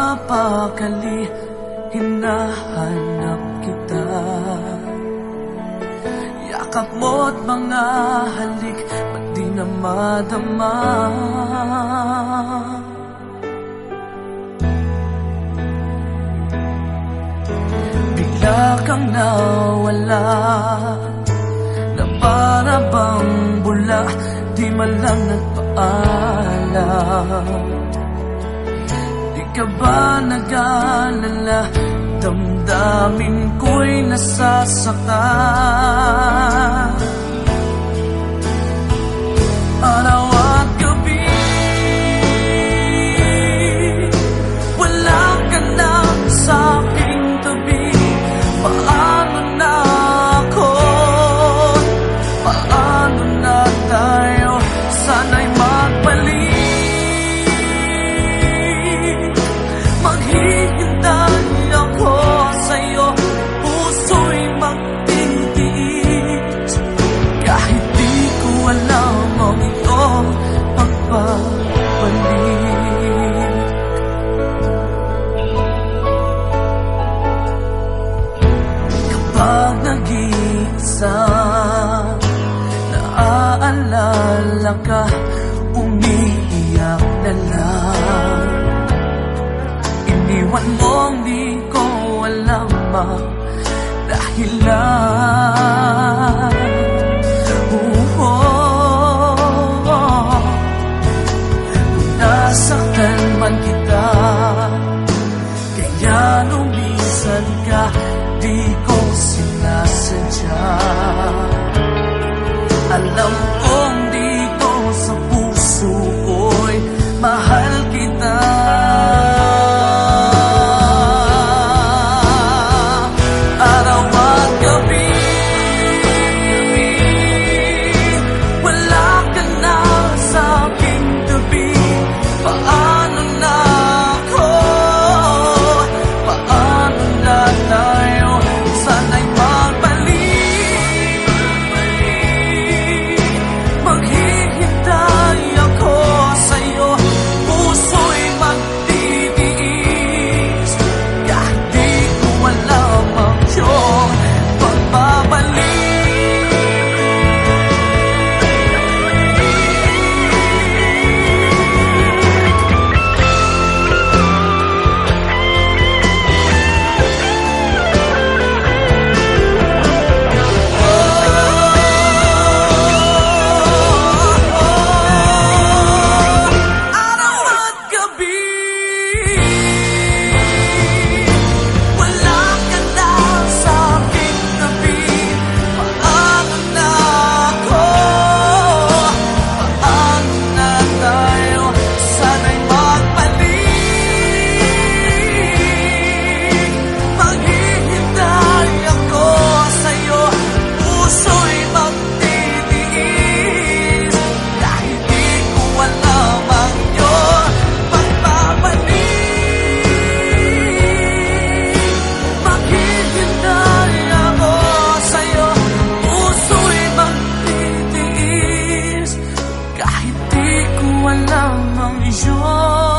nagpapakali, hinahanap kita. Yakap mo't mga halik, ba't di na madama? Bigla kang nawala, na para bang bula, di man lang nagpaalam. Di ka ba nag-alala, damdamin ko'y nasasaktan. Araw at gabi, wala ka na sa aking tabi. Paano na ako? Paano na tayo? Sana'y magbalik. Maghihintay ako sa'yo, puso'y magtitiis. Kahit di ko alam ang iyong pagbabalik. Kapag nag-iisa, naaalala ka, umiiyak na lang. Iniwan mong di ko alam ang dahilan. Nasaktan man kita, kaya lumisan ka, di ko sinasadya. Alam kong dito sa puso ko'y mahal kita. Araw at gabi, wala ka na sa aking tabi. Paano na ako? Paano na tayo? Sana'y magbalik. Maghihintay ako sa'yo, puso'y magtitiis. Kahit di ko alam ang iyong pagbabalik. Kahit di ko alam ang iyong